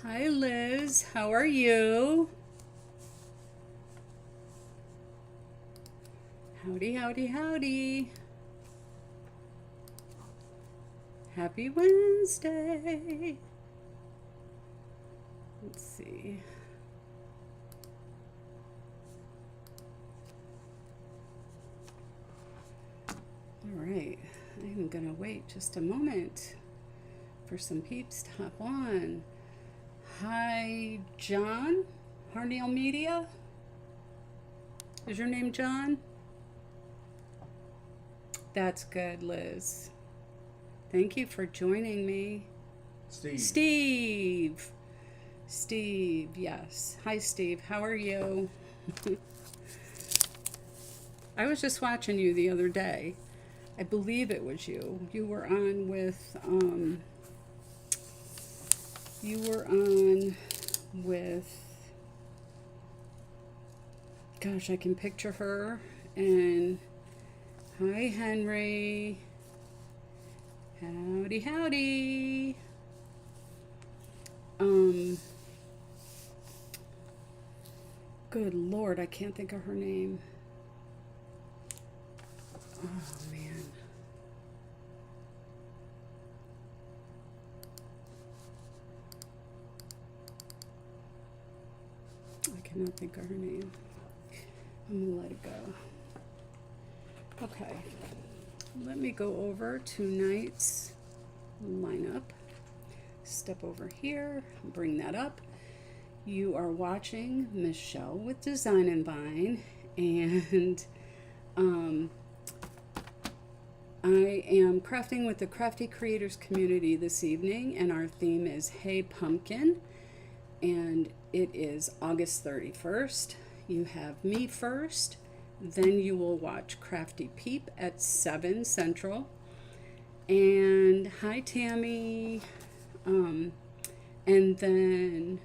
Hi Liz, how are you? Howdy, howdy, howdy. Happy Wednesday. Let's see. All right, I'm gonna wait just a moment for some peeps to hop on. Hi, John, Harneal Media. Is your name John? That's good, Liz. Thank you for joining me. Steve. Steve. Steve, yes. Hi, Steve. How are you? I was just watching you the other day. I believe it was you. You were on with, gosh, I can picture her. And hi, Henry. Howdy, howdy. Good Lord, I can't think of her name. Oh, man. I cannot think of her name. I'm going to let it go. Okay. Let me go over tonight's lineup. Step over here, bring that up. You are watching Michele with Design&Vine, and I am crafting with the Crafty Creators community this evening, and our theme is Hey Pumpkin, and it is August 31st. You have me first, then you will watch Crafty-Peep at 7 Central, and hi Tami, and then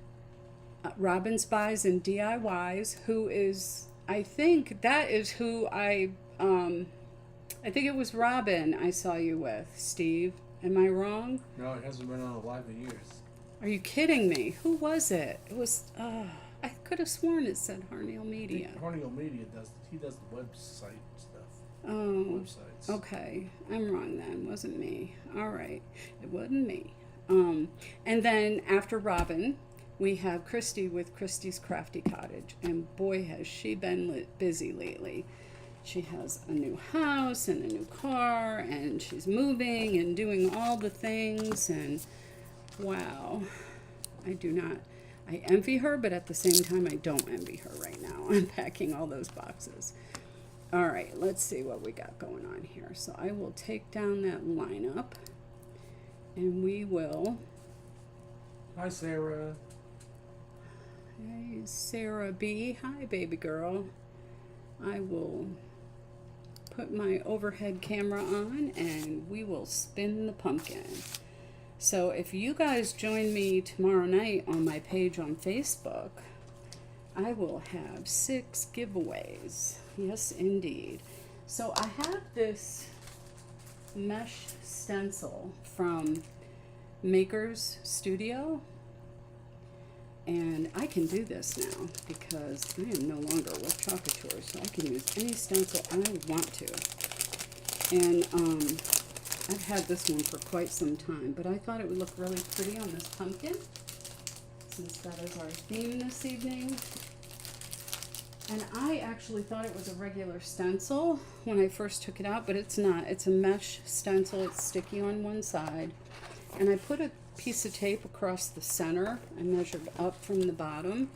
Robin's Buys and DIYs, who is, I think that is who I think it was Robin I saw you with, Steve. Am I wrong? No, it hasn't been on a live in years. Are you kidding me? Who was it? It was, I could have sworn it said Harneal Media. Harneal Media he does the website stuff. Oh, Websites. okay. I'm wrong then. Wasn't me. All right. It wasn't me. And then after Robin, we have Kristy with Kristy's Crafty Cottage. And boy, has she been busy lately. She has a new house and a new car, and she's moving and doing all the things. And wow, I envy her, but at the same time, I don't envy her right now. Unpacking all those boxes. All right, let's see what we got going on here. So I will take down that lineup, and we will. Hi, Sarah. Hey, Sarah B. Hi, baby girl. I will put my overhead camera on, and we will spin the pumpkin. So if you guys join me tomorrow night on my page on Facebook, I will have 6 giveaways. Yes, indeed. So I have this mesh stencil from Maker's Studio, and I can do this now because I am no longer with Chalk Couture, so I can use any stencil I want to. And I've had this one for quite some time, but I thought it would look really pretty on this pumpkin, since that is our theme this evening. And I actually thought it was a regular stencil when I first took it out, but it's not. It's a mesh stencil. It's sticky on one side. And I put a piece of tape across the center. I measured up from the bottom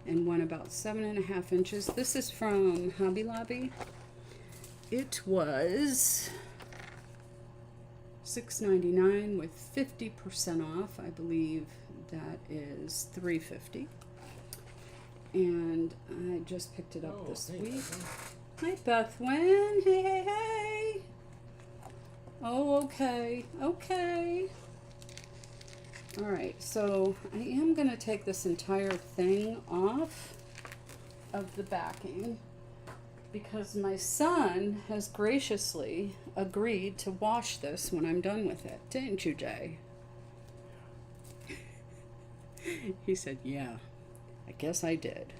and went about 7.5 inches. This is from Hobby Lobby. It was $6.99 with 50% off. I believe that is $3.50. And I just picked it up this week. Hi, Bethwyn. Hey, hey, hey. Oh, okay. Okay. All right, so I am going to take this entire thing off of the backing because my son has graciously agreed to wash this when I'm done with it. Didn't you, Jay? He said, yeah, I guess I did.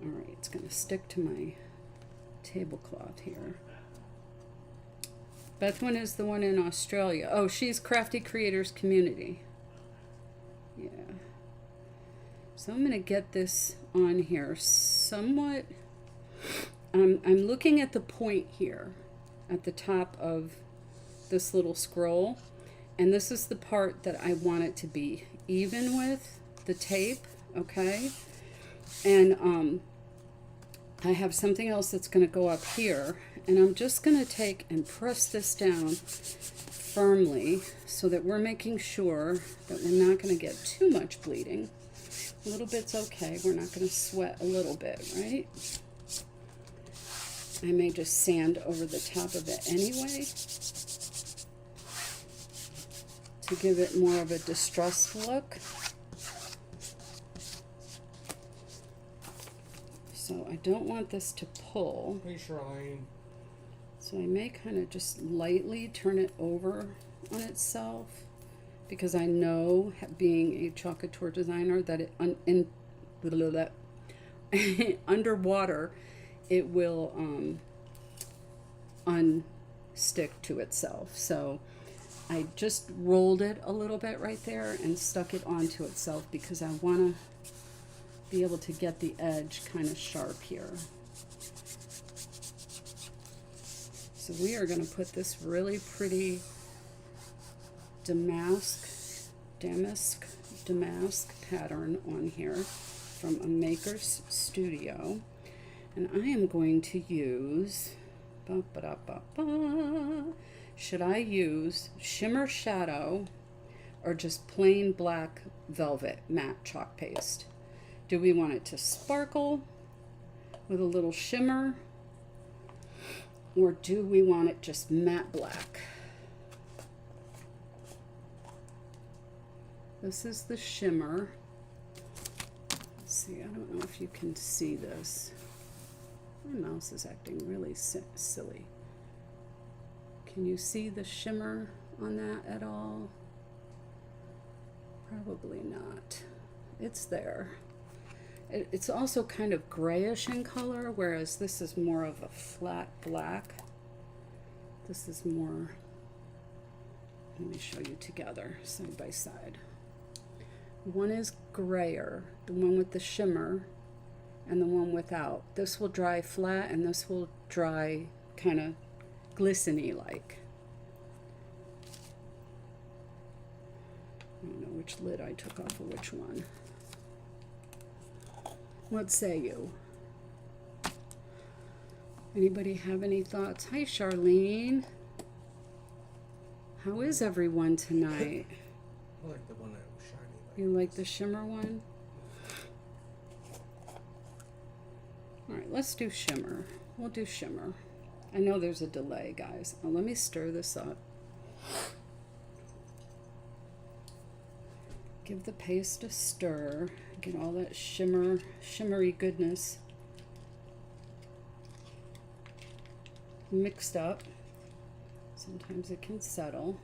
All right, it's going to stick to my tablecloth here. Bethwyn is the one in Australia. Oh, she's Crafty Creators Community. Yeah. So I'm going to get this on here somewhat. I'm looking at the point here at the top of this little scroll. And this is the part that I want it to be even with the tape, okay? And I have something else that's going to go up here. And I'm just going to take and press this down firmly so that we're making sure that we're not going to get too much bleeding. A little bit's okay. We're not going to sweat a little bit, right? I may just sand over the top of it anyway to give it more of a distressed look. So I don't want this to pull. Hey, Charlene. So I may kind of just lightly turn it over on itself, because I know, being a chocolate designer, that it underwater it will unstick to itself. So I just rolled it a little bit right there and stuck it onto itself because I want to be able to get the edge kind of sharp here. So we are going to put this really pretty damask pattern on here from a maker's studio. And I am going to use, should I use shimmer shadow or just plain black velvet matte chalk paste? Do we want it to sparkle with a little shimmer, or do we want it just matte black? This is the shimmer. Let's see, I don't know if you can see this. My mouse is acting really silly. Can you see the shimmer on that at all? Probably not. It's there. It's also kind of grayish in color, whereas this is more of a flat black. This is more, let me show you together, side by side. One is grayer, the one with the shimmer, and the one without. This will dry flat, and this will dry kind of glistening like. I don't know which lid I took off of which one. What say you? Anybody have any thoughts? Hi, Charlene. How is everyone tonight? I like the one that was shiny. You like the shimmer one? All right, let's do shimmer. We'll do shimmer. I know there's a delay, guys. Now, let me stir this up. Give the paste a stir. Get all that shimmery goodness mixed up. Sometimes it can settle.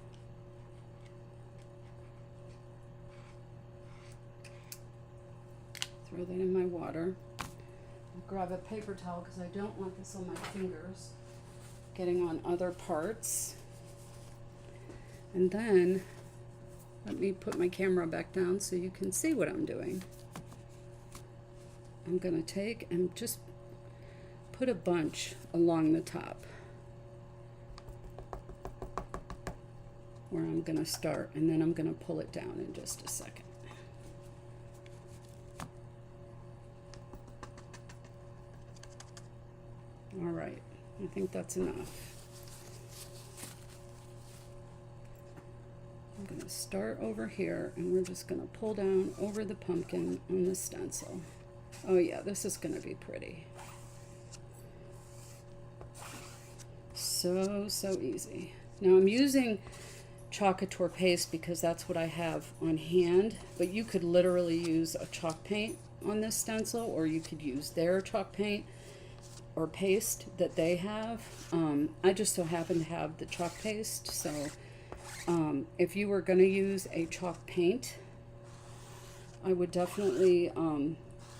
Throw that in my water. I'll grab a paper towel because I don't want this on my fingers getting on other parts. And then let me put my camera back down so you can see what I'm doing. I'm going to take and just put a bunch along the top where I'm going to start, and then I'm going to pull it down in just a second. All right, I think that's enough. I'm going to start over here, and we're just going to pull down over the pumpkin on the stencil. Oh yeah, this is going to be pretty. So easy. Now I'm using Chocator paste because that's what I have on hand, but you could literally use a chalk paint on this stencil, or you could use their chalk paint or paste that they have. I just so happen to have the chalk paste, so if you were going to use a chalk paint, I would definitely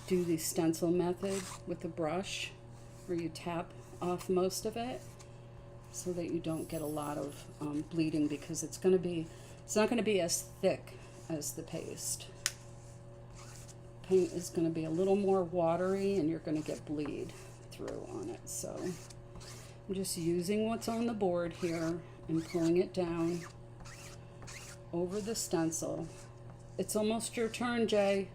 do the stencil method with the brush, where you tap off most of it so that you don't get a lot of bleeding, because it's not going to be as thick as the paste. Paint is going to be a little more watery and you're going to get bleed through on it. So I'm just using what's on the board here and pulling it down over the stencil. It's almost your turn, Jay.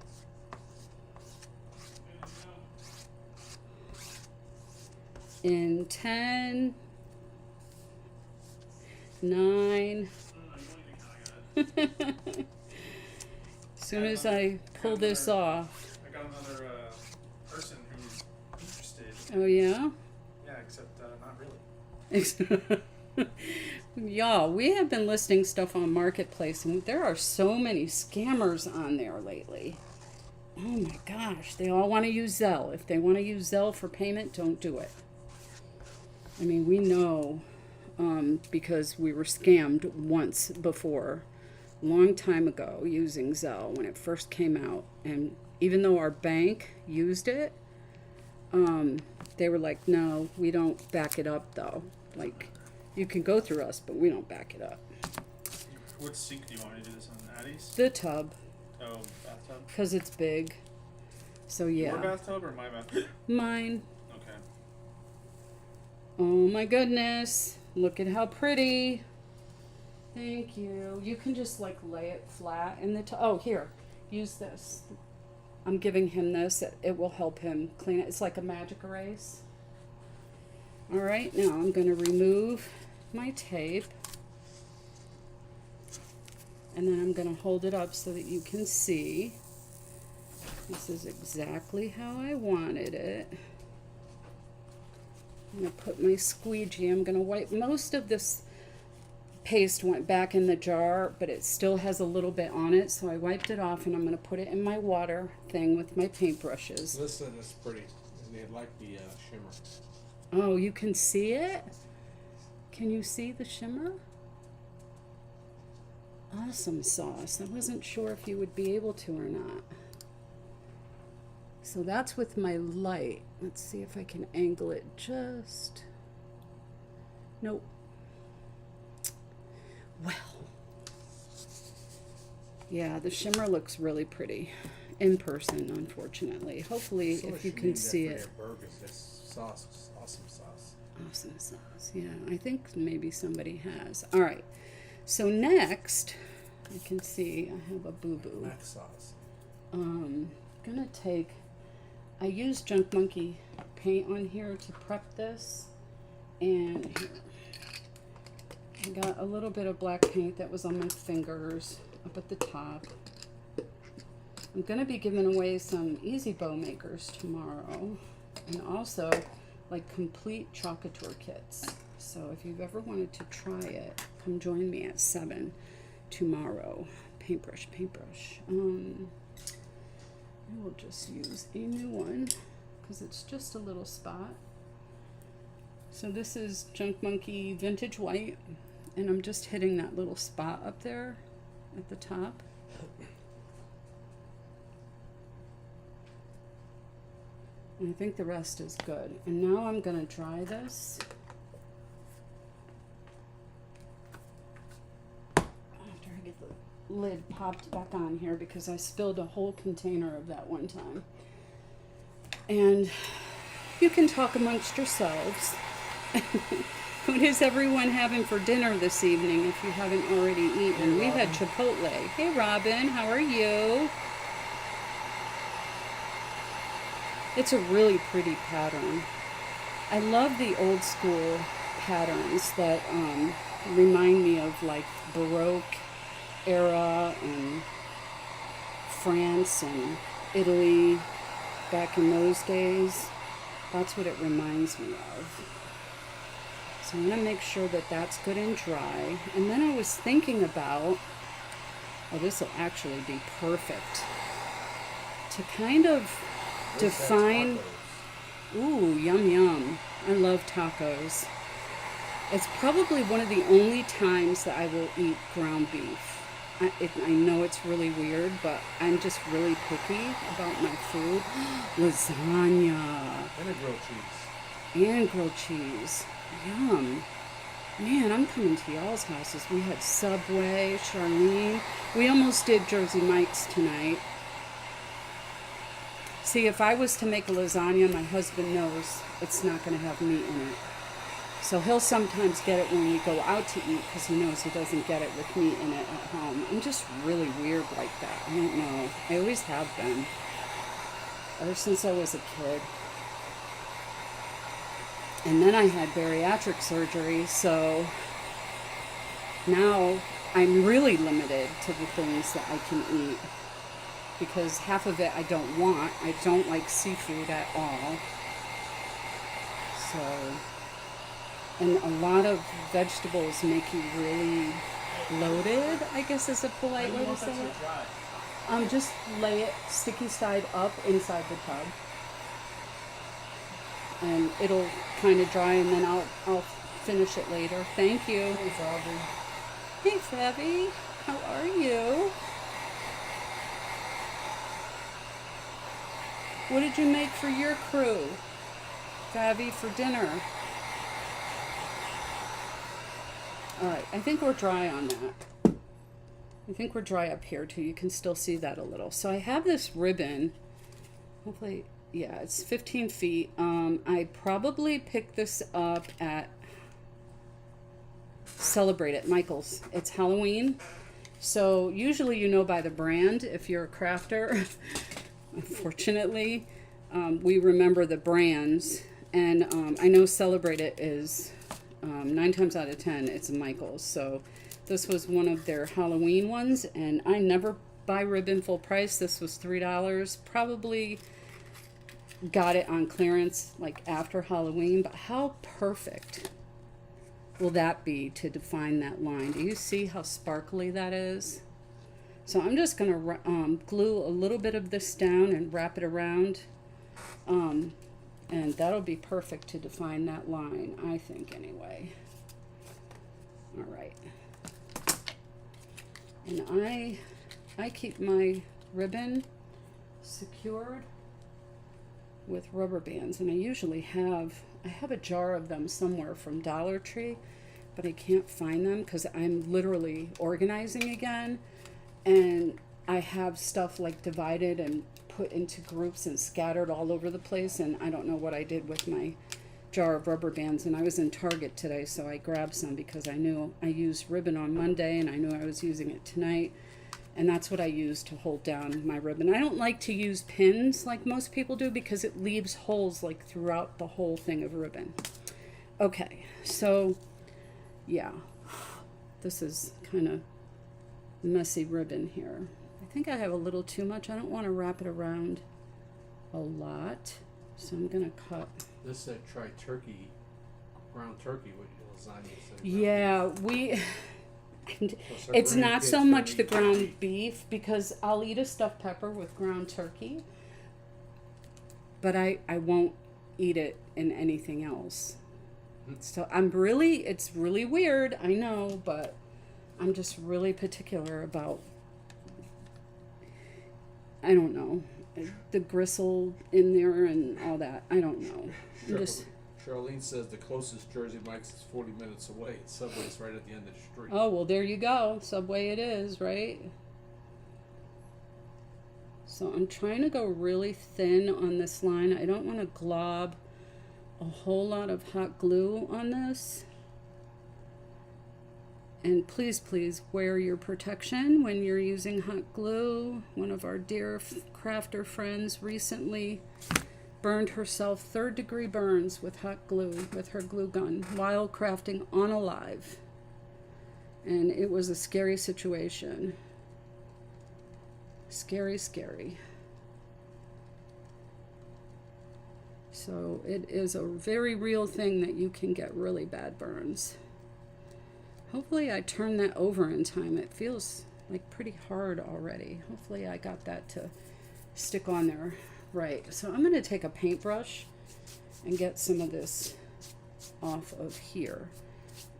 In 10, 9. As soon as I pull this off. I got another person who's interested. Oh, yeah? Yeah, except not really. Y'all, we have been listing stuff on Marketplace, and there are so many scammers on there lately. Oh my gosh, they all want to use Zelle. If they want to use Zelle for payment, don't do it. I mean, we know because we were scammed once before, a long time ago, using Zelle when it first came out. And even though our bank used it, they were like, no, we don't back it up, though. Like, you can go through us, but we don't back it up. What sink do you want me to do this on? Addie's? The tub, Oh, bathtub? because it's big. So, yeah. Your bathtub or my bathtub? Mine. Okay. Oh, my goodness. Look at how pretty. Thank you. You can just, like, lay it flat in the tub. Oh, here. Use this. I'm giving him this. It will help him clean it. It's like a magic erase. All right, now I'm going to remove my tape. And then I'm going to hold it up so that you can see. This is exactly how I wanted it. I'm going to put my squeegee. I'm going to wipe. Most of this paste went back in the jar, but it still has a little bit on it, so I wiped it off, and I'm going to put it in my water thing with my paintbrushes. Listen, it's pretty. And they like the shimmer. Oh, you can see it? Can you see the shimmer? Awesome sauce. I wasn't sure if you would be able to or not. So that's with my light. Let's see if I can angle it just. Nope. Well. Yeah, the shimmer looks really pretty in person, unfortunately. Hopefully, So if you much can need see that it. for your burgers. This sauce is awesome sauce. Awesome sauce. Yeah, I think maybe somebody has. All right. So next, I can see I have a boo-boo. Mac sauce. Gonna take, I used Junk Monkey paint on here to prep this, and here, I got a little bit of black paint that was on my fingers up at the top. I'm gonna be giving away some easy bow makers tomorrow, and also like complete chocateur kits. So if you've ever wanted to try it, come join me at 7 tomorrow. Paintbrush. I will just use a new one because it's just a little spot. So this is Junk Monkey Vintage White, and I'm just hitting that little spot up there at the top. And I think the rest is good. And now I'm going to dry this. After I get the lid popped back on here, because I spilled a whole container of that one time. And you can talk amongst yourselves. What is everyone having for dinner this evening if you haven't already eaten? We've had Chipotle. Hey Robin, how are you? It's a really pretty pattern. I love the old school patterns that remind me of like Baroque era and France and Italy back in those days. That's what it reminds me of. So I'm going to make sure that that's good and dry. And then I was thinking about, oh, this will actually be perfect to kind of define. Ooh, yum yum. I love tacos. It's probably one of the only times that I will eat ground beef. I know it's really weird, but I'm just really picky about my food. Lasagna And a grilled cheese. and grilled cheese. Yum. Man, I'm coming to y'all's houses. We had Subway, Charlene. We almost did Jersey Mike's tonight. See, if I was to make a lasagna, my husband knows it's not going to have meat in it. So he'll sometimes get it when we go out to eat because he knows he doesn't get it with meat in it at home. I'm just really weird like that. I don't know. I always have been. Ever since I was a kid. And then I had bariatric surgery, so now I'm really limited to the things that I can eat. Because half of it I don't want. I don't like seafood at all. So, and a lot of vegetables make you really bloated, I guess is a polite way to say it. Dry. Just lay it sticky side up inside the tub. And it'll kind of dry, and then I'll finish it later. Thank you. Hey, Fabi. Hey, Fabi. How are you? What did you make for your crew, Fabi, for dinner? All right, I think we're dry on that. I think we're dry up here too. You can still see that a little. So I have this ribbon. Hopefully, yeah, it's 15 feet. I probably picked this up at Celebrate at Michael's. It's Halloween. So usually you know by the brand if you're a crafter. Unfortunately, we remember the brands, and I know Celebrate It is 9 times out of 10 it's Michael's. So this was one of their Halloween ones, and I never buy ribbon full price. This was $3. Probably got it on clearance like after Halloween, but how perfect will that be to define that line? Do you see how sparkly that is? So I'm just going to glue a little bit of this down and wrap it around. And that'll be perfect to define that line, I think, anyway. All right. And I keep my ribbon secured with rubber bands. And I usually have a jar of them somewhere from Dollar Tree, but I can't find them because I'm literally organizing again. And I have stuff like divided and put into groups and scattered all over the place. And I don't know what I did with my jar of rubber bands. And I was in Target today, so I grabbed some because I knew I used ribbon on Monday and I knew I was using it tonight. And that's what I use to hold down my ribbon. I don't like to use pins like most people do because it leaves holes like throughout the whole thing of ribbon. Okay, so yeah, this is kind of messy ribbon here. I think I have a little too much. I don't want to wrap it around a lot, so I'm gonna cut. This said try turkey, ground turkey with your lasagna. Yeah, it's not so much the ground beef because I'll eat a stuffed pepper with ground turkey, but I won't eat it in anything else. So it's really weird, I know, but I'm just really particular about, I don't know, the gristle in there and all that. I don't know. Charlene says the closest Jersey Mike's is 40 minutes away. Subway's right at the end of the street. Oh, well, there you go. Subway it is, right? So I'm trying to go really thin on this line. I don't want to glob a whole lot of hot glue on this. And please, please wear your protection when you're using hot glue. One of our dear crafter friends recently burned herself 3rd-degree burns with hot glue with her glue gun while crafting on a live. And it was a scary situation. Scary, scary. So it is a very real thing that you can get really bad burns. Hopefully I turned that over in time. It feels like pretty hard already. Hopefully I got that to stick on there right. So I'm going to take a paintbrush and get some of this off of here.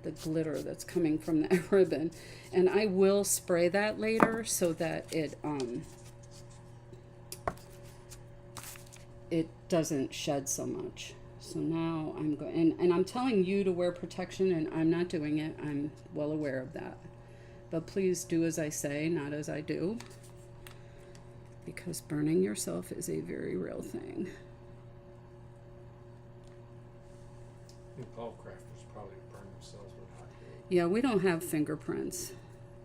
the glitter that's coming from that ribbon. And I will spray that later so that it doesn't shed so much. So now I'm going, and I'm telling you to wear protection, and I'm not doing it. I'm well aware of that. But please do as I say, not as I do, because burning yourself is a very real thing. I think all crafters probably burn themselves with hot glue. Yeah, we don't have fingerprints,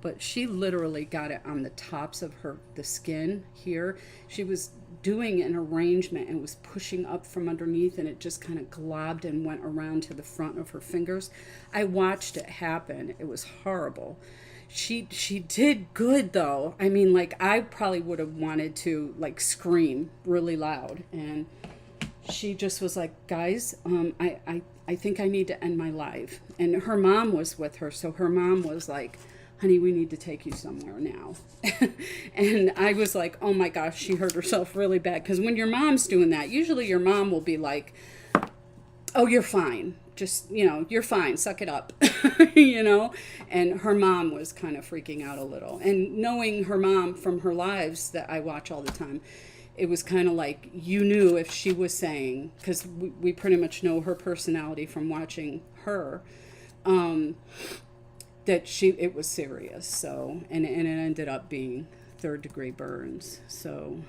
but she literally got it on the tops of the skin here. She was doing an arrangement and was pushing up from underneath, and it just kind of globbed and went around to the front of her fingers. I watched it happen. It was horrible. She did good though. I mean, like, I probably would have wanted to like scream really loud, and she just was like, guys, I think I need to end my live. And her mom was with her, so her mom was like, honey, we need to take you somewhere now. And I was like, oh my gosh, she hurt herself really bad. Because when your mom's doing that, usually your mom will be like, oh, you're fine. Just, you're fine. Suck it up. And her mom was kind of freaking out a little. And knowing her mom from her lives that I watch all the time, it was kind of like you knew if she was saying, because we pretty much know her personality from watching her, that it was serious. So, and it ended up being 3rd-degree burns. So,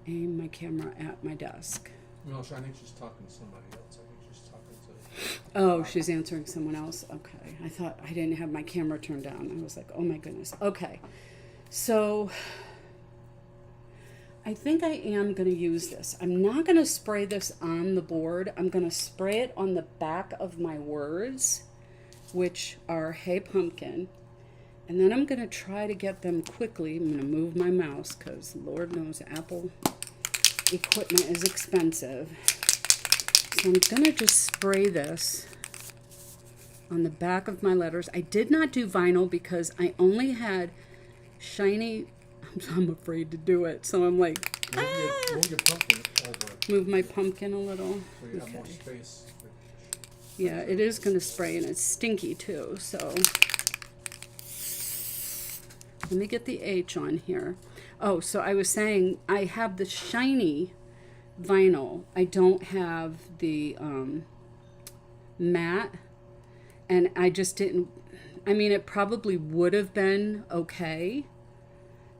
aim my camera at my desk. No, I think she's talking to somebody else. I think she's talking to... Oh, she's answering someone else? Okay. I thought I didn't have my camera turned down. I was like, oh my goodness. Okay. So... I think I am going to use this. I'm not going to spray this on the board. I'm going to spray it on the back of my words, which are Hey Pumpkin. And then I'm going to try to get them quickly. I'm going to move my mouse because Lord knows Apple equipment is expensive. So I'm going to just spray this on the back of my letters. I did not do vinyl because I only had shiny... I'm afraid to do it, so I'm like, move your pumpkin over. Move my pumpkin a little. So you have more space. Yeah, it is going to spray, and it's stinky too, so. Let me get the H on here. Oh, so I was saying I have the shiny vinyl. I don't have the matte, and I just didn't, I mean, it probably would have been okay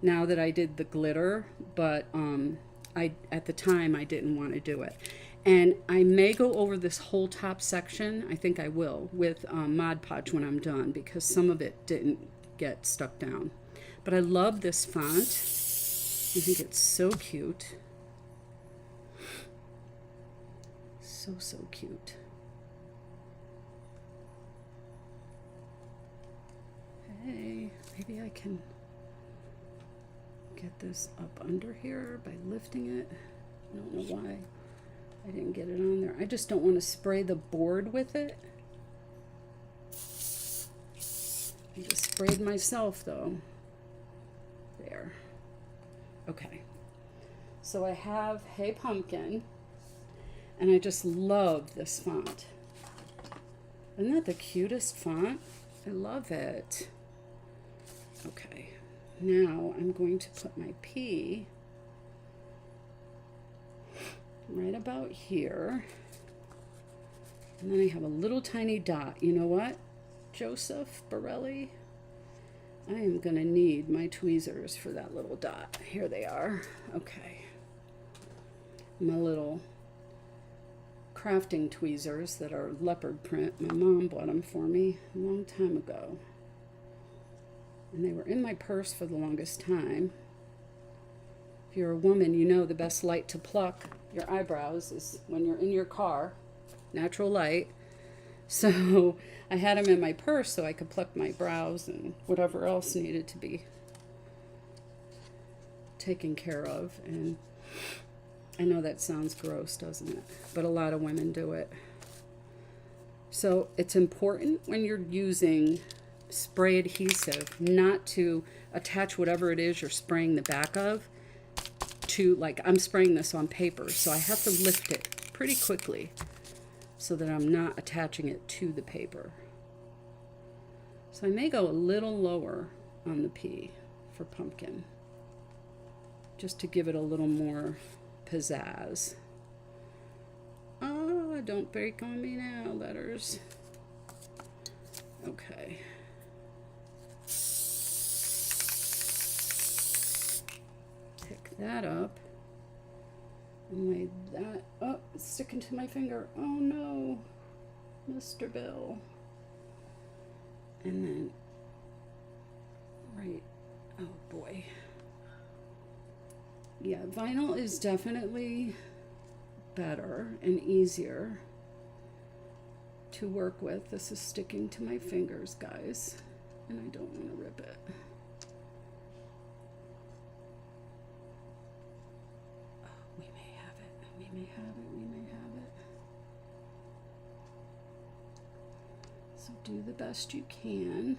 now that I did the glitter, but at the time I didn't want to do it. And I may go over this whole top section, I think I will, with Mod Podge when I'm done, because some of it didn't get stuck down. But I love this font. I think it's so cute. So cute. Hey, maybe I can get this up under here by lifting it. I don't know why I didn't get it on there. I just don't want to spray the board with it. I just sprayed myself though. There. Okay. So I have Hey Pumpkin, and I just love this font. Isn't that the cutest font? I love it. Okay. Now I'm going to put my P right about here. And then I have a little tiny dot. You know what, Joseph Borelli? I am going to need my tweezers for that little dot. Here they are. Okay. My little crafting tweezers that are leopard print. My mom bought them for me a long time ago. And they were in my purse for the longest time. If you're a woman, you know the best light to pluck your eyebrows is when you're in your car, natural light. So I had them in my purse so I could pluck my brows and whatever else needed to be taken care of. And I know that sounds gross, doesn't it? But a lot of women do it. So it's important when you're using spray adhesive not to attach whatever it is you're spraying the back of to, like, I'm spraying this on paper, so I have to lift it pretty quickly so that I'm not attaching it to the paper. So I may go a little lower on the P for pumpkin, just to give it a little more pizzazz. Oh, don't break on me now, letters. Okay. Pick that up and lay that up. It's sticking to my finger. Oh no, Mr. Bill. And then, right, oh boy. Yeah, vinyl is definitely better and easier to work with. This is sticking to my fingers, guys, and I don't want to rip it. Oh, we may have it, we may have it, we may have it. So do the best you can.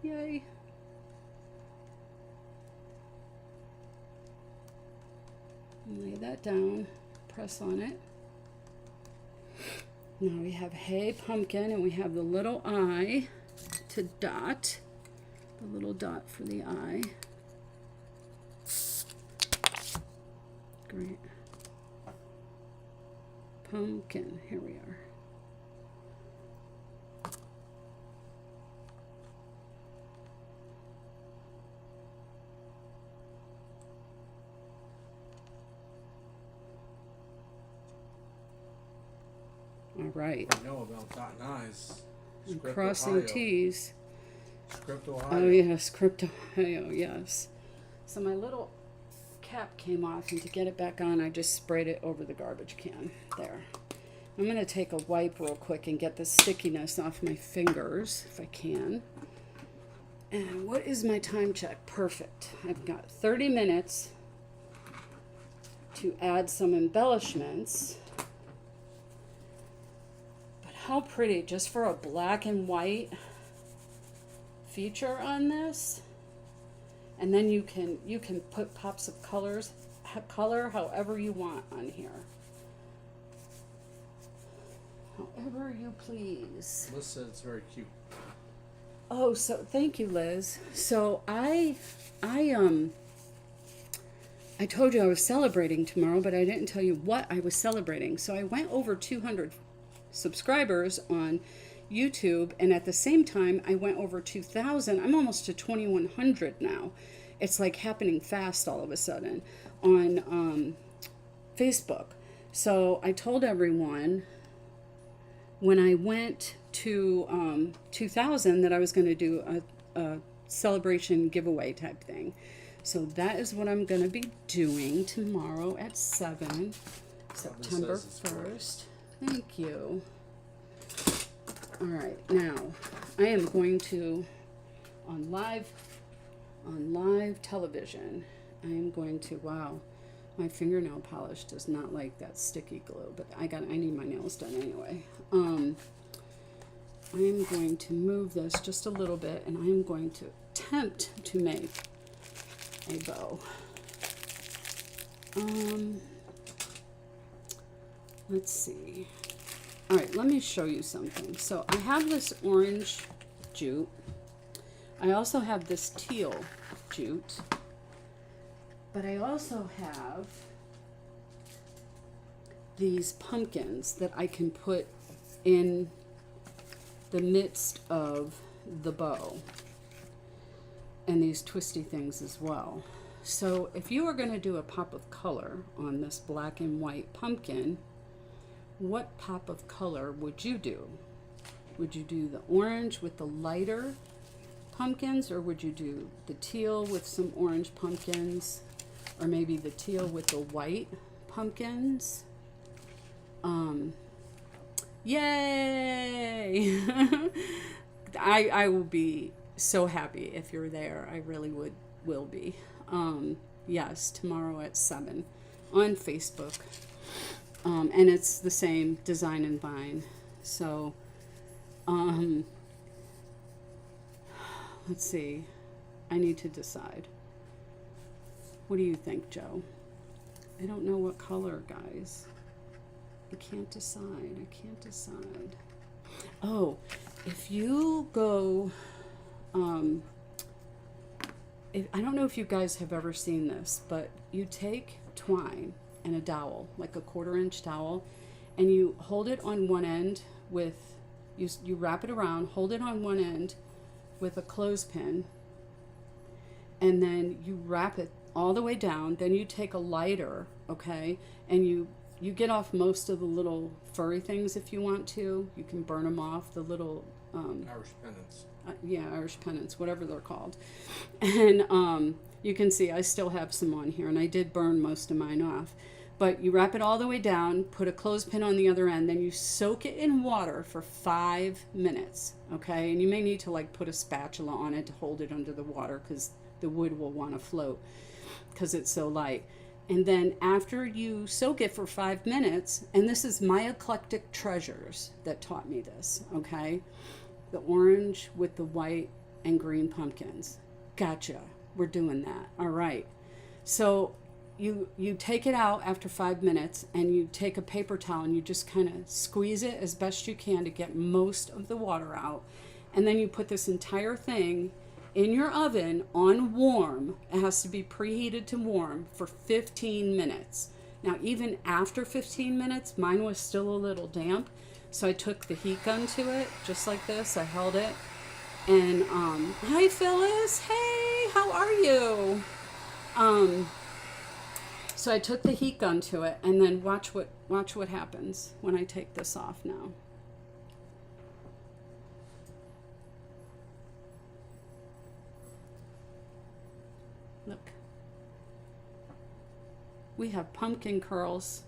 Yay. Lay that down, press on it. Now we have hey pumpkin, and we have the little eye to dot, the little dot for the eye. Great. Pumpkin, here we are. All right. I know about dotting eyes. And Script crossing Ohio. T's. Script Ohio. Oh yes, Crypto Ohio, yes. So my little cap came off, and to get it back on, I just sprayed it over the garbage can. There. I'm going to take a wipe real quick and get the stickiness off my fingers, if I can. And what is my time check? Perfect. I've got 30 minutes to add some embellishments. How pretty, just for a black and white feature on this. And then you can put pops of color however you want on here. However you please. Liz said it's very cute. Oh, so thank you, Liz. So I told you I was celebrating tomorrow, but I didn't tell you what I was celebrating. So I went over 200 subscribers on YouTube, and at the same time I went over 2,000. I'm almost to 2,100 now. It's like happening fast all of a sudden on Facebook. So I told everyone when I went to 2,000 that I was going to do a celebration giveaway type thing. So that is what I'm going to be doing tomorrow at 7, September 1st. Thank you. All right, now I am going to, on live television, I am going to, wow, my fingernail polish does not like that sticky glue, but I need my nails done anyway. I am going to move this just a little bit, and I am going to attempt to make a bow. Let's see. All right, let me show you something. So I have this orange jute. I also have this teal jute. But I also have these pumpkins that I can put in the midst of the bow. And these twisty things as well. So if you were going to do a pop of color on this black and white pumpkin, what pop of color would you do? Would you do the orange with the lighter pumpkins, or would you do the teal with some orange pumpkins, or maybe the teal with the white pumpkins? Yay! I will be so happy if you're there. I really will be. Yes, tomorrow at 7 on Facebook. And it's the same Design&Vine. So, let's see. I need to decide. What do you think, Joe? I don't know what color, guys. I can't decide. I can't decide. Oh, if you go, I don't know if you guys have ever seen this, but you take twine and a dowel, like a 1/4-inch dowel, and you hold it on one end with, you wrap it around, hold it on one end with a clothespin, and then you wrap it all the way down. Then you take a lighter, okay, and you get off most of the little furry things if you want to. You can burn them off, the little Irish pennants. yeah, Irish pennants, whatever they're called. And you can see I still have some on here, and I did burn most of mine off. But you wrap it all the way down, put a clothespin on the other end, then you soak it in water for 5 minutes, okay? And you may need to like put a spatula on it to hold it under the water, because the wood will want to float because it's so light. And then after you soak it for 5 minutes, and this is my eclectic treasures that taught me this, okay? The orange with the white and green pumpkins. Gotcha. We're doing that. All right. So you take it out after 5 minutes, and you take a paper towel and you just kind of squeeze it as best you can to get most of the water out. And then you put this entire thing in your oven on warm. It has to be preheated to warm for 15 minutes. Now, even after 15 minutes, mine was still a little damp. So I took the heat gun to it, just like this. I held it. And, hi Phyllis. Hey, how are you? So I took the heat gun to it, and then watch what happens when I take this off now. Look. We have pumpkin curls.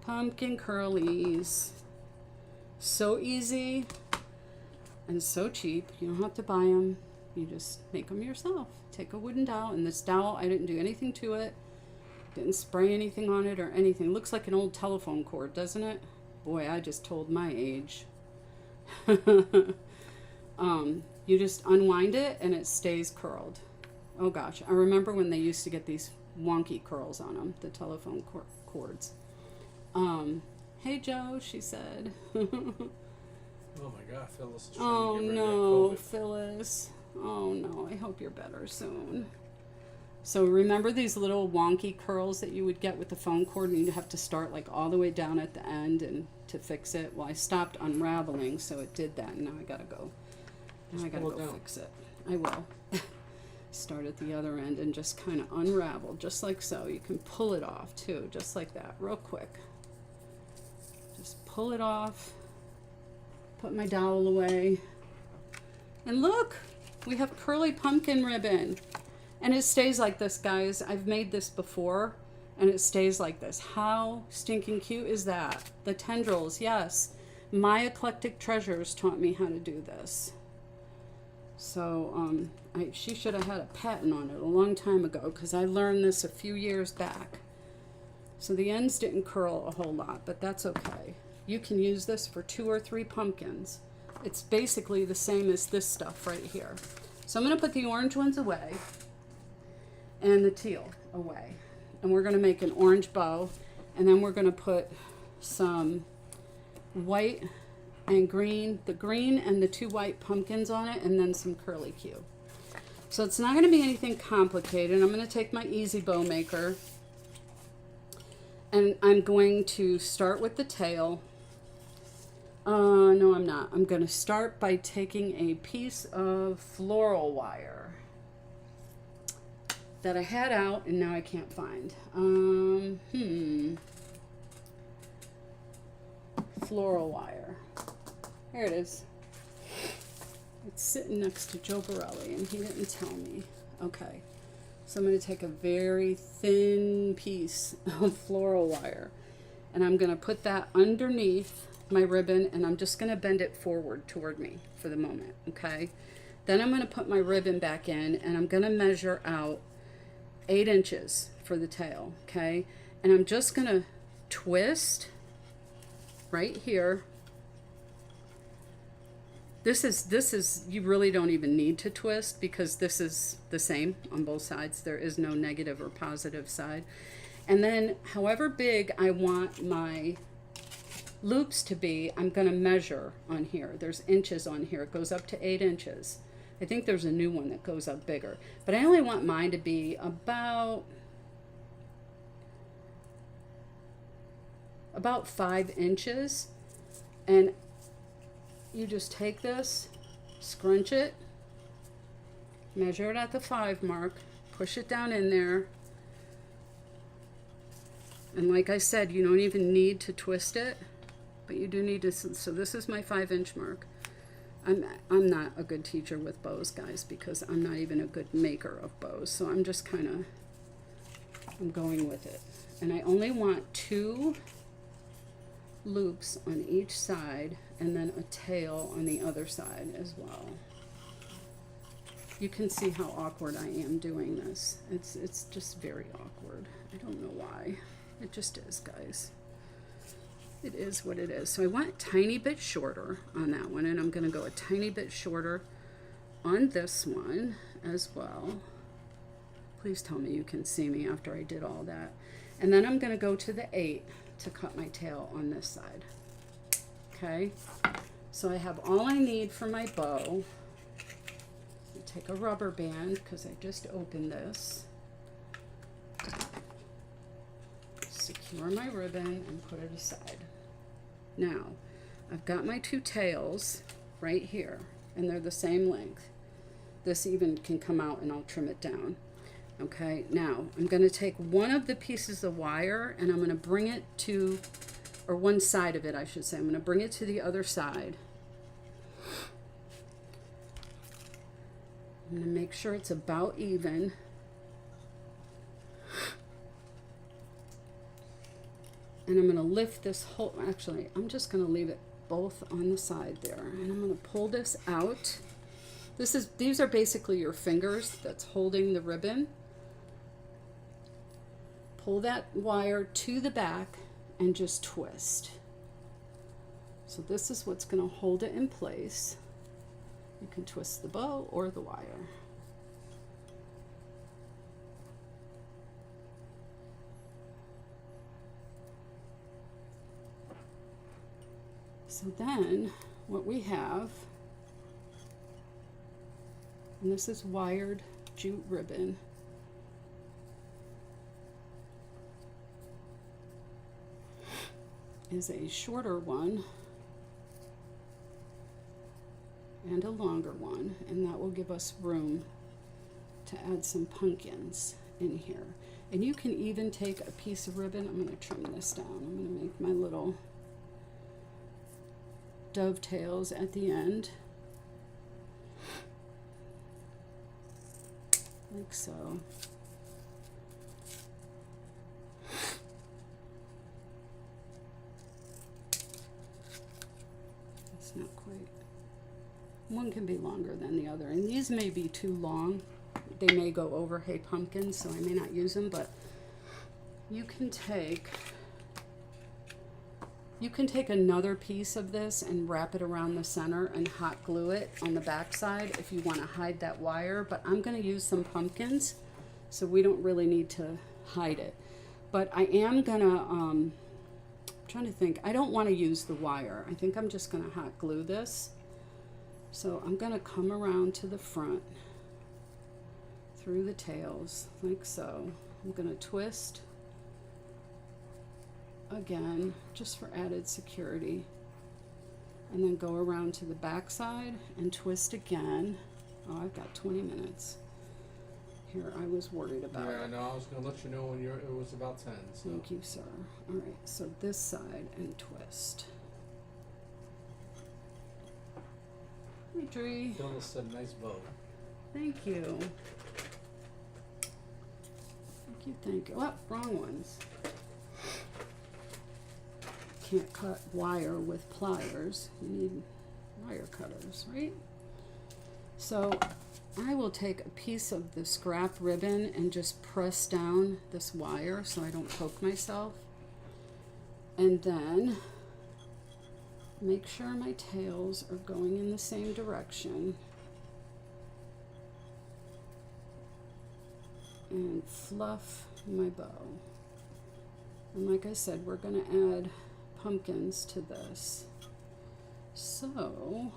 Pumpkin curlies. So easy and so cheap. You don't have to buy them. You just make them yourself. Take a wooden dowel, and this dowel, I didn't do anything to it. Didn't spray anything on it or anything. Looks like an old telephone cord, doesn't it? Boy, I just told my age. You just unwind it and it stays curled. Oh gosh, I remember when they used to get these wonky curls on them, the telephone cords. Hey Joe, she said. Oh my God, Phyllis is trying Oh to get rid no, of COVID. Phyllis. Oh no, I hope you're better soon. So remember these little wonky curls that you would get with the phone cord, and you'd have to start like all the way down at the end and to fix it? Well, I stopped unraveling, so it did that, and now I gotta go. Now I gotta go fix it. I will. Start at the other end and just kind of unravel, just like so. You can pull it off too, just like that, real quick. Just pull it off. Put my dowel away. And look, we have curly pumpkin ribbon. And it stays like this, guys. I've made this before, and it stays like this. How stinking cute is that? The tendrils, yes. My eclectic treasures taught me how to do this. So she should have had a patent on it a long time ago, because I learned this a few years back. So the ends didn't curl a whole lot, but that's okay. You can use this for 2 or 3 pumpkins. It's basically the same as this stuff right here. So I'm going to put the orange ones away and the teal away. And we're going to make an orange bow, and then we're going to put some white and green, the green and the 2 white pumpkins on it, and then some curly Q. So it's not going to be anything complicated. I'm going to take my easy bow maker, and I'm going to start with the tail. No, I'm not. I'm going to start by taking a piece of floral wire that I had out and now I can't find. Floral wire. Here it is. It's sitting next to Joe Borelli, and he didn't tell me. Okay. So I'm going to take a very thin piece of floral wire, and I'm going to put that underneath my ribbon, and I'm just going to bend it forward toward me for the moment, okay? Then I'm going to put my ribbon back in, and I'm going to measure out 8 inches for the tail, okay? And I'm just going to twist right here. This is, you really don't even need to twist, because this is the same on both sides. There is no negative or positive side. And then however big I want my loops to be, I'm going to measure on here. There's inches on here. It goes up to 8 inches. I think there's a new one that goes up bigger. But I only want mine to be about 5 inches. And you just take this, scrunch it, measure it at the 5 mark, push it down in there. And like I said, you don't even need to twist it, but you do need to. So this is my 5-inch mark. I'm not a good teacher with bows, guys, because I'm not even a good maker of bows. So I'm just kind of, I'm going with it. And I only want 2 loops on each side and then a tail on the other side as well. You can see how awkward I am doing this. It's just very awkward. I don't know why. It just is, guys. It is what it is. So I want a tiny bit shorter on that one, and I'm going to go a tiny bit shorter on this one as well. Please tell me you can see me after I did all that. And then I'm going to go to the 8 to cut my tail on this side. Okay, so I have all I need for my bow. Take a rubber band because I just opened this. Secure my ribbon and put it aside. Now, I've got my 2 tails right here, and they're the same length. This even can come out and I'll trim it down. Okay, now I'm going to take one of the pieces of wire and I'm going to bring it to, or one side of it I should say, I'm going to bring it to the other side. I'm going to make sure it's about even. And I'm going to lift this whole, actually, I'm just going to leave it both on the side there. And I'm going to pull this out. These are basically your fingers that's holding the ribbon. Pull that wire to the back and just twist. So this is what's going to hold it in place. You can twist the bow or the wire. So then what we have, and this is wired jute ribbon. Is a shorter one and a longer one, and that will give us room to add some pumpkins in here. And you can even take a piece of ribbon. I'm going to trim this down. I'm going to make my little dovetails at the end, like so. It's not quite. One can be longer than the other, and these may be too long. They may go over Hey Pumpkin, so I may not use them, but you can take another piece of this and wrap it around the center and hot glue it on the back side if you want to hide that wire. But I'm going to use some pumpkins, so we don't really need to hide it. But I am going to, I'm trying to think, I don't want to use the wire. I think I'm just going to hot glue this. So I'm going to come around to the front through the tails like so. I'm going to twist again just for added security, and then go around to the back side and twist again. Oh, I've got 20 minutes here. I was worried about Yeah, it. no, I was going to let you know when it was about 10. So. Thank you, sir. All right, so this side and twist. Hey, Dree. Phyllis said nice bow. Thank you. Thank you. Oh, wrong ones. Can't cut wire with pliers. You need wire cutters, right? So I will take a piece of the scrap ribbon and just press down this wire so I don't poke myself. And then make sure my tails are going in the same direction. And fluff my bow. And like I said, we're going to add pumpkins to this. So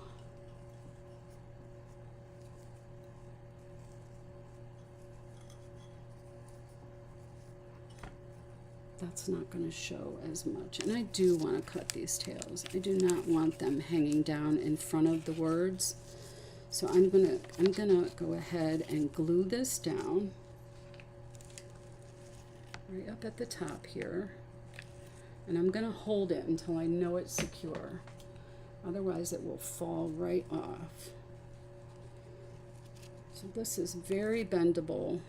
that's not going to show as much. And I do want to cut these tails. I do not want them hanging down in front of the words. So I'm gonna go ahead and glue this down right up at the top here. And I'm gonna hold it until I know it's secure. Otherwise it will fall right off. So this is very bendable.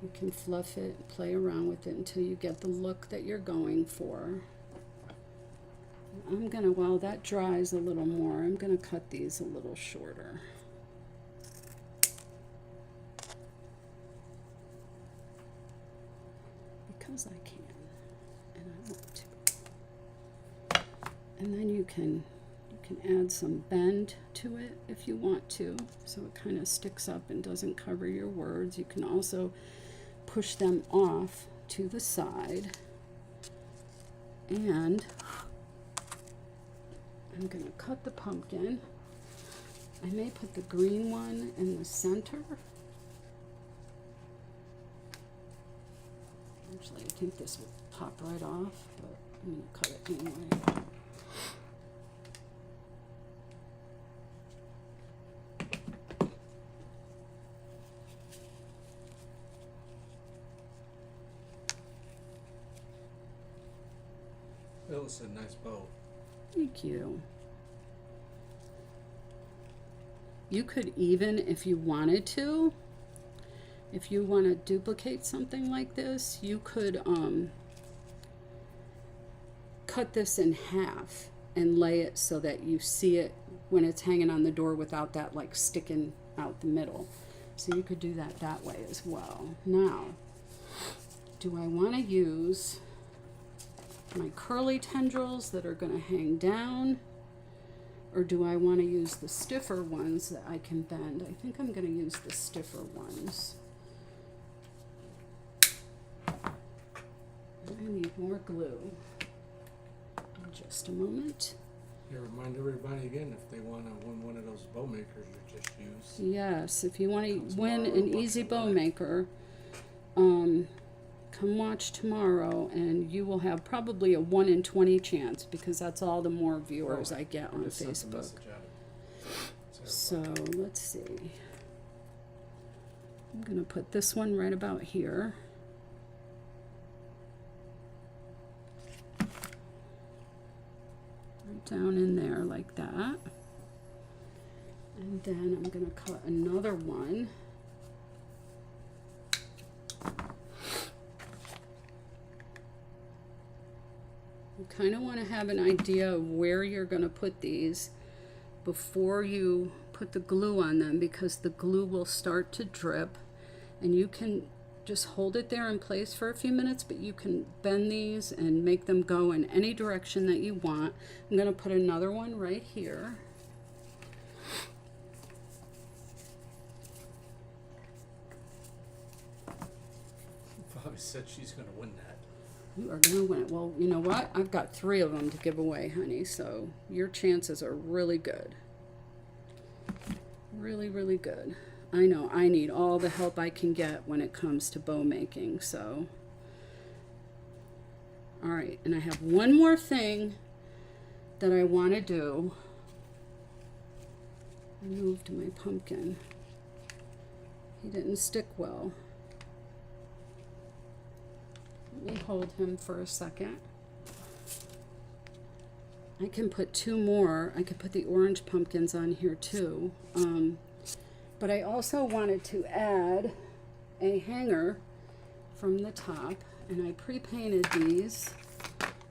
You can fluff it, play around with it until you get the look that you're going for. I'm gonna, while that dries a little more, I'm gonna cut these a little shorter. Because I can, and I want to. And then you can add some bend to it if you want to, so it kind of sticks up and doesn't cover your words. You can also push them off to the side, and I'm going to cut the pumpkin. I may put the green one in the center. Actually, I think this would pop right off, but I'm going to cut it anyway. That was a nice bow. Thank you. You could even, if you wanted to, if you want to duplicate something like this, you could cut this in half and lay it so that you see it when it's hanging on the door without that like sticking out the middle. So you could do that way as well. Now, do I want to use my curly tendrils that are going to hang down, or do I want to use the stiffer ones that I can bend? I think I'm going to use the stiffer ones. I need more glue. In just a moment. Yeah, remind everybody again, if they want to win one of those bow makers you just used. Yes, if you want to Come win tomorrow, an watch easy the bow live. maker, come watch tomorrow, and you will have probably a 1 in 20 chance, because that's all the more viewers I get on Just sent the Facebook. message out. So let's see. I'm going to put this one right about here. Right down in there like that. And then I'm going to cut another one. You kind of want to have an idea of where you're going to put these before you put the glue on them, because the glue will start to drip, and you can just hold it there in place for a few minutes, but you can bend these and make them go in any direction that you want. I'm going to put another one right here. Bobby said she's going to win that. You are going to win it. Well, you know what? I've got 3 of them to give away, honey, so your chances are really good. Really, really good. I know I need all the help I can get when it comes to bow making, so. All right, and I have one more thing that I want to do. I moved my pumpkin. He didn't stick well. Let me hold him for a second. I can put 2 more. I could put the orange pumpkins on here too. But I also wanted to add a hanger from the top, and I pre-painted these.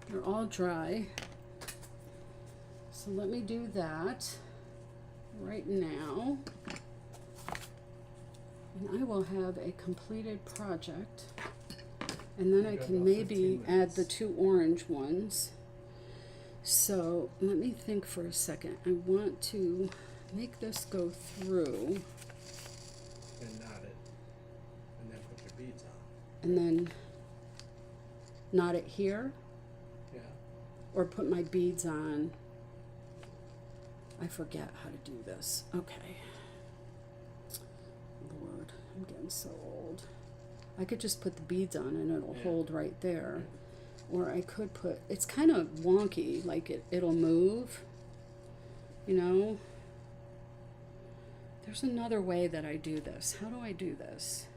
They're all dry. So let me do that right now. And I will have a completed project. And then I You got can about maybe 15 add the minutes. 2 orange ones. So let me think for a second. I want to make this go through, And knot it. And then put your beads on. and then knot it here, Yeah. or put my beads on. I forget how to do this. Okay. Lord, I'm getting so old. I could just put the beads on and it'll hold right there. Or I could put, it's kind of wonky, like it'll move, you know. There's another way that I do this. How do I do this?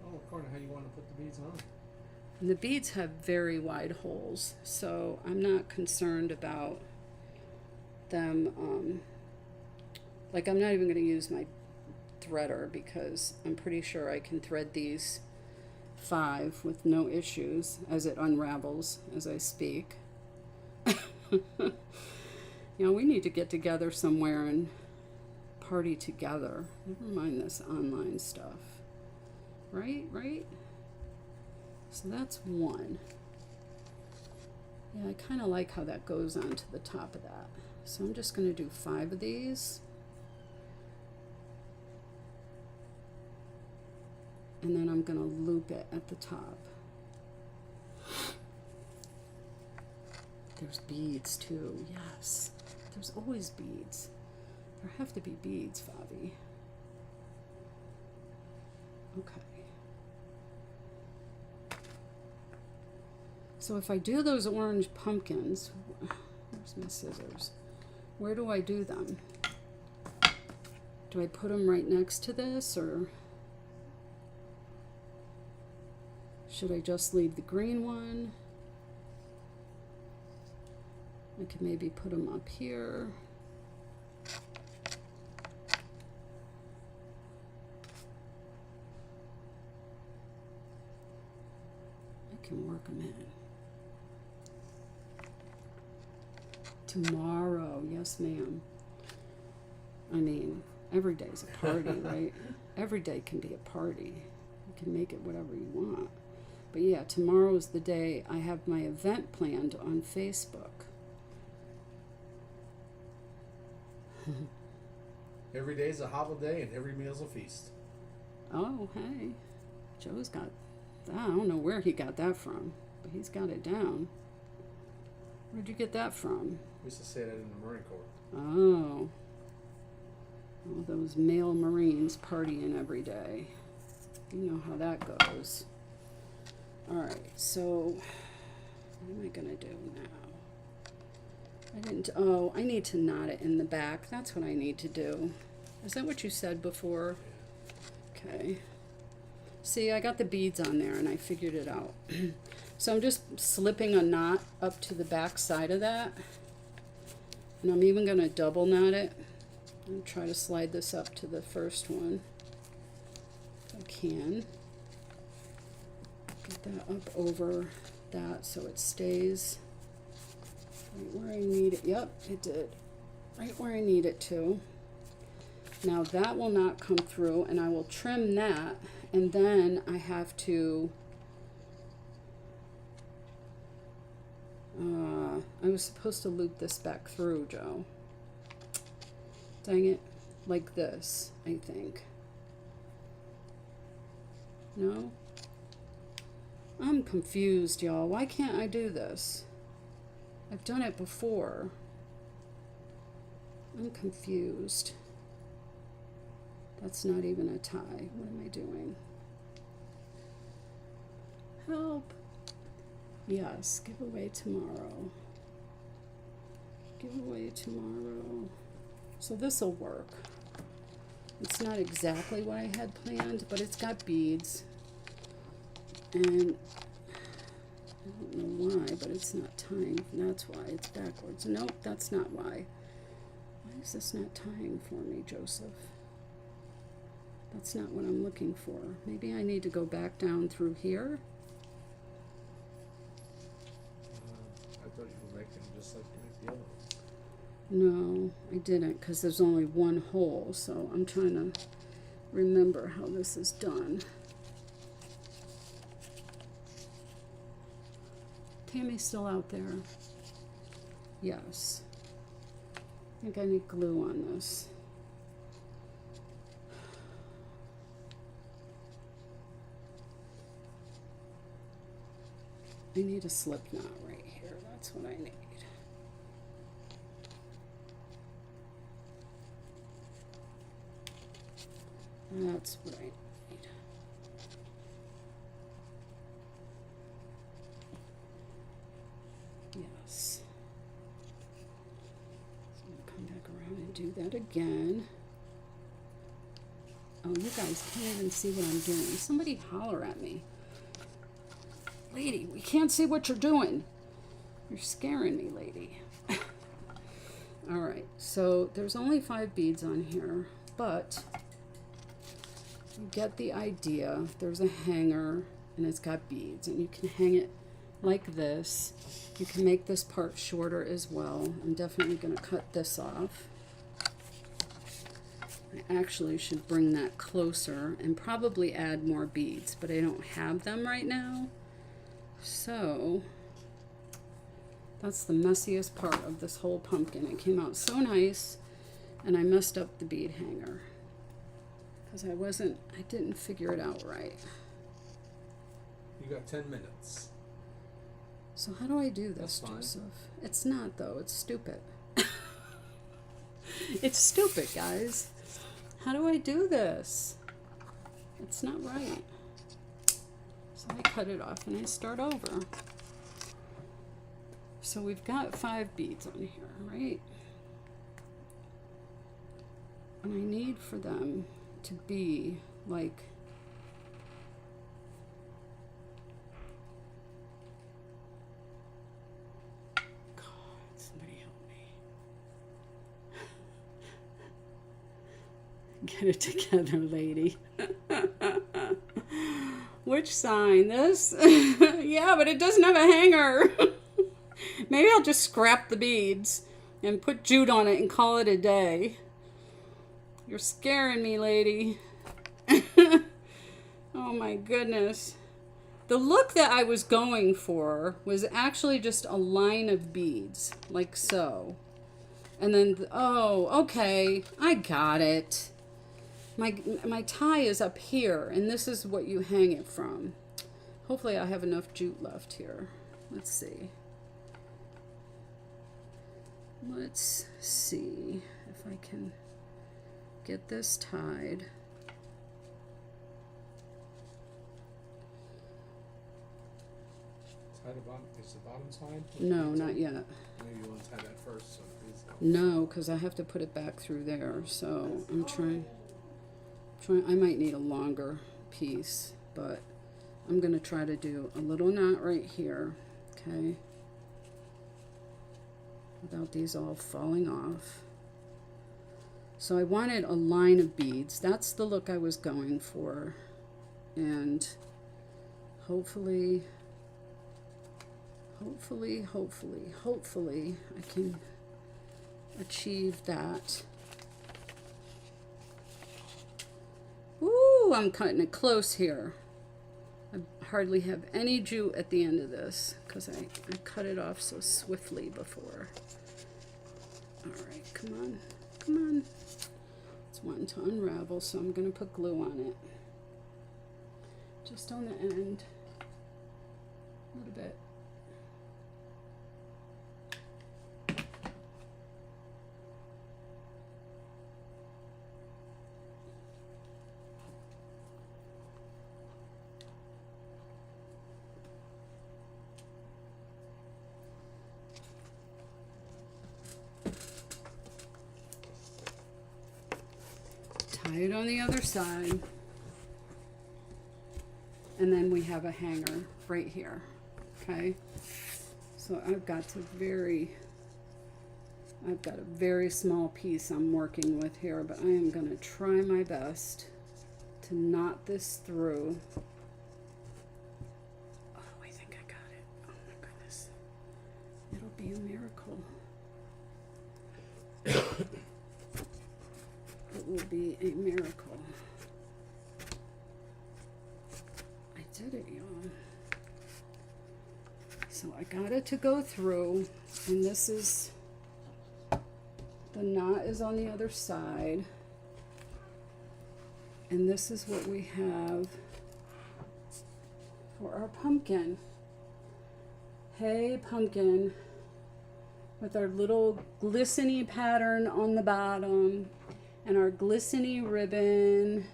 Oh, according to how you want to put the beads on. And the beads have very wide holes, so I'm not concerned about them, like I'm not even going to use my threader because I'm pretty sure I can thread these 5 with no issues as it unravels as I speak. You know, we need to get together somewhere and party together. Never mind this online stuff. Right? So that's 1. Yeah, I kind of like how that goes onto the top of that. So I'm just going to do 5 of these. And then I'm going to loop it at the top. There's beads too. Yes. There's always beads. There have to be beads, Fabi. Okay. So if I do those orange pumpkins, where's my scissors? Where do I do them? Do I put them right next to this, or should I just leave the green one? I could maybe put them up here. I can work them in. Tomorrow, yes ma'am. I mean, every day's a party, right? Every day can be a party. You can make it whatever you want. But yeah, tomorrow's the day I have my event planned on Facebook. Every day's a holiday and every meal's a feast. Oh, hey. Joe's got that. I don't know where he got that from, but he's got it down. Where'd you get that from? We used to say that in the Marine Corps. Oh. All those male Marines partying every day. You know how that goes. Alright, so what am I going to do now? I need to knot it in the back. That's what I need to do. Is that what you said before? Okay. See, I got the beads on there and I figured it out. So I'm just slipping a knot up to the back side of that. And I'm even going to double knot it. And try to slide this up to the first one. If I can. Get that up over that so it stays right where I need it. Yep, it did. Right where I need it to. Now that will not come through, and I will trim that, and then I have to I was supposed to loop this back through, Joe. Dang it. Like this, I think. No? I'm confused, y'all. Why can't I do this? I've done it before. I'm confused. That's not even a tie. What am I doing? Help. Yes, giveaway tomorrow. Giveaway tomorrow. So this will work. It's not exactly what I had planned, but it's got beads. And I don't know why, but it's not tying. That's why. It's backwards. Nope, that's not why. Why is this not tying for me, Joseph? That's not what I'm looking for. Maybe I need to go back down through here. I thought you were making just like you make the other one. No, I didn't, because there's only one hole, so I'm trying to remember how this is done. Tami's still out there. Yes. I think I need glue on this. I need a slip knot right here. That's what I need. That's what I need. Yes. So I'm gonna come back around and do that again. Oh, you guys can't even see what I'm doing. Somebody holler at me. Lady, we can't see what you're doing. You're scaring me, lady. All right, so there's only 5 beads on here, but you get the idea. There's a hanger and it's got beads, and you can hang it like this. You can make this part shorter as well. I'm definitely going to cut this off. I actually should bring that closer and probably add more beads, but I don't have them right now. So that's the messiest part of this whole pumpkin. It came out so nice, and I messed up the bead hanger because I didn't figure it out right. You got 10 minutes. So how do I do this, That's fine. Joseph? It's not, though. It's stupid. It's stupid, guys. How do I do this? It's not right. So I cut it off and I start over. So we've got 5 beads on here, right? And I need for them to be like get it together, lady. Which sign? This? Yeah, but it doesn't have a hanger. Maybe I'll just scrap the beads and put jute on it and call it a day. You're scaring me, lady. Oh my goodness. The look that I was going for was actually just a line of beads, like so. And then, oh, okay, I got it. My tie is up here, and this is what you hang it from. Hopefully I have enough jute left here. Let's see. Let's see if I can get this tied. Tie the bottom. Is the bottom side? No, not yet. Maybe you want to tie that first. So it's No, because I have to put it back through there. So I'm trying. I might need a longer piece, but I'm going to try to do a little knot right here, okay, without these all falling off. So I wanted a line of beads. That's the look I was going for, and hopefully I can achieve that. Ooh, I'm cutting it close here. I hardly have any jute at the end of this because I cut it off so swiftly before. All right, come on, come on. It's wanting to unravel, so I'm going to put glue on it. Just on the end, a little bit. Tie it on the other side, and then we have a hanger right here, okay? So I've got a very small piece I'm working with here, but I am going to try my best to knot this through. Oh, I think I got it. Oh my goodness. It'll be a miracle. It will be a miracle. I did it, y'all. So I got it to go through, and this is, the knot is on the other side, and this is what we have for our pumpkin. Hey Pumpkin with our little glistening pattern on the bottom and our glistening ribbon.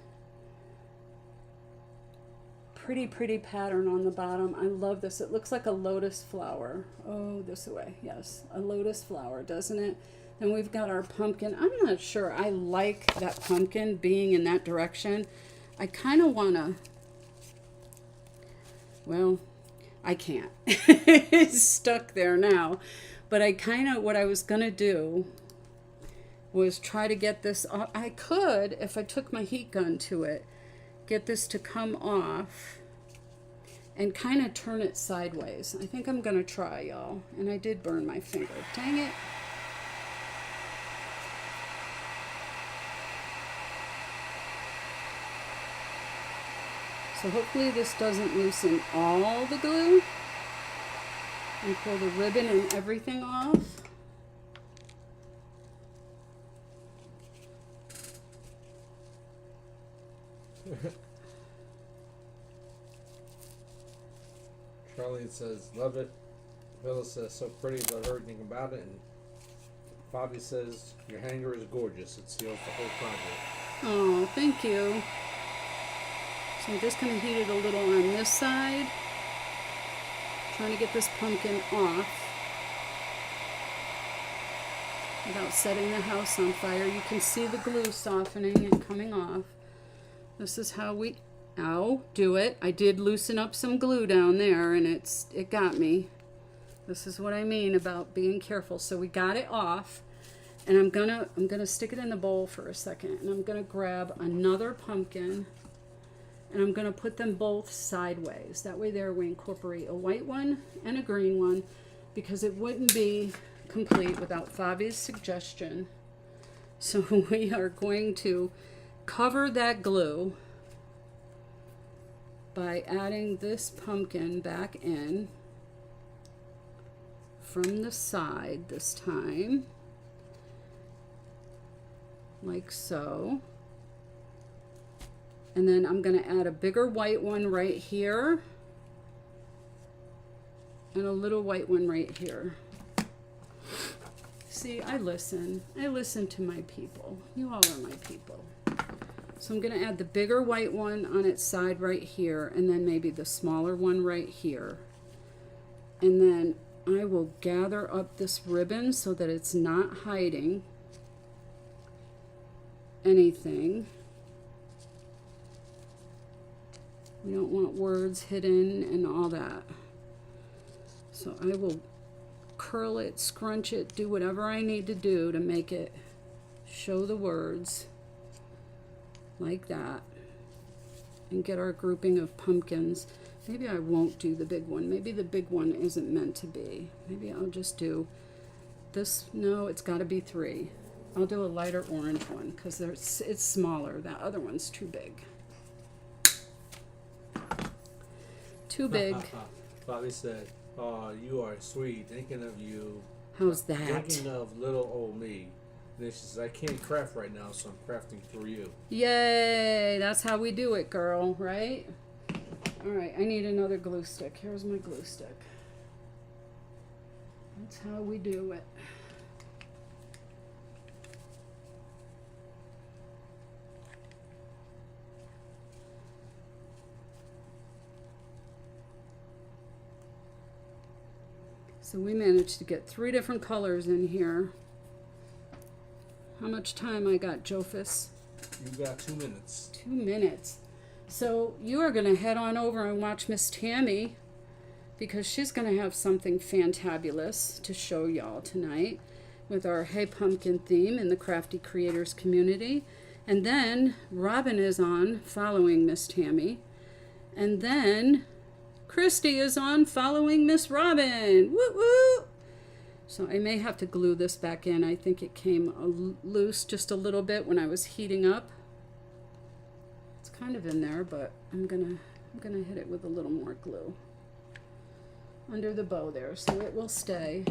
Pretty pattern on the bottom. I love this. It looks like a lotus flower. Oh, this way. Yes, a lotus flower, doesn't it? Then we've got our pumpkin. I'm not sure I like that pumpkin being in that direction. I kind of want to, well, I can't. It's stuck there now. But I kind of, what I was going to do was try to get this off. I could, if I took my heat gun to it, get this to come off and kind of turn it sideways. I think I'm going to try, y'all. And I did burn my finger. Dang it. So hopefully this doesn't loosen all the glue and pull the ribbon and everything off. Charlene says, love it. Villa says, so pretty, I've heard anything about it. And Bobby says, your hanger is gorgeous. It seals the whole project. Oh, thank you. So I'm just going to heat it a little on this side. Trying to get this pumpkin off without setting the house on fire. You can see the glue softening and coming off. This is how we, do it. I did loosen up some glue down there and it got me. This is what I mean about being careful. So we got it off and I'm gonna stick it in the bowl for a second and I'm gonna grab another pumpkin and I'm gonna put them both sideways. That way there we incorporate a white one and a green one because it wouldn't be complete without Fabi's suggestion. So we are going to cover that glue by adding this pumpkin back in from the side this time, like so. And then I'm going to add a bigger white one right here and a little white one right here. See, I listen to my people. You all are my people. So I'm going to add the bigger white one on its side right here and then maybe the smaller one right here. And then I will gather up this ribbon so that it's not hiding anything. We don't want words hidden and all that. So I will curl it, scrunch it, do whatever I need to do to make it show the words like that. And get our grouping of pumpkins. Maybe I won't do the big one. Maybe the big one isn't meant to be. Maybe I'll just do this. No, it's got to be 3. I'll do a lighter orange one because it's smaller. That other one's too big. Too big. Bobby said, oh, you are sweet. Thinking of you. How's that? Thinking of little old me. And she says, I can't craft right now, so I'm crafting for you. Yay! That's how we do it, girl, right? Alright, I need another glue stick. Here's my glue stick. That's how we do it. So we managed to get 3 different colors in here. How much time I got, Jofus? You got 2 minutes. 2 minutes. So you are going to head on over and watch Miss Tami because she's going to have something fantabulous to show y'all tonight with our Hey Pumpkin theme in the Crafty Creators community. And then Robin is on following Miss Tami. And then Kristy is on following Miss Robin. Woo woo! So I may have to glue this back in. I think it came loose just a little bit when I was heating up. It's kind of in there, but I'm gonna hit it with a little more glue under the bow there so it will stay.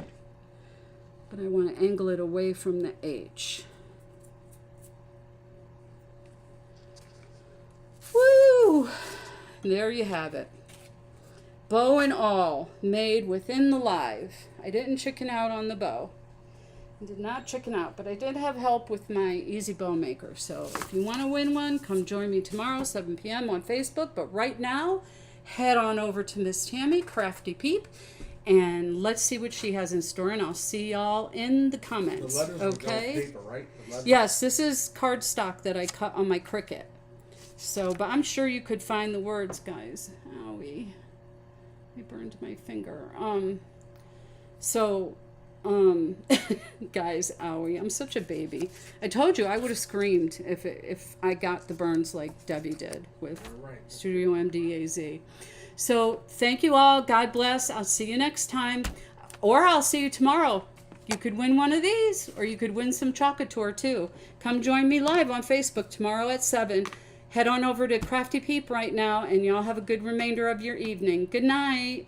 But I want to angle it away from the H. Woo! There you have it. bow and all made within the live. I didn't chicken out on the bow. I did not chicken out, but I did have help with my easy bow maker. So if you want to win one, come join me tomorrow, 7 p.m. on Facebook. But right now, head on over to Miss Tami, Crafty-Peep, and let's see what she has in store. And I'll see y'all in the comments. The letters okay? with paper, right? The letters. Yes, this is cardstock that I cut on my Cricut. So, but I'm sure you could find the words, guys. Owie. I burned my finger. Guys, owie, I'm such a baby. I told you I would have screamed if I got the burns like Debbie did with Studio MDAZ. So thank you all. God bless. I'll see you next time, or I'll see you tomorrow. You could win one of these, or you could win some chocolate tour too. Come join me live on Facebook tomorrow at 7. Head on over to Crafty-Peep right now, and y'all have a good remainder of your evening. Good night.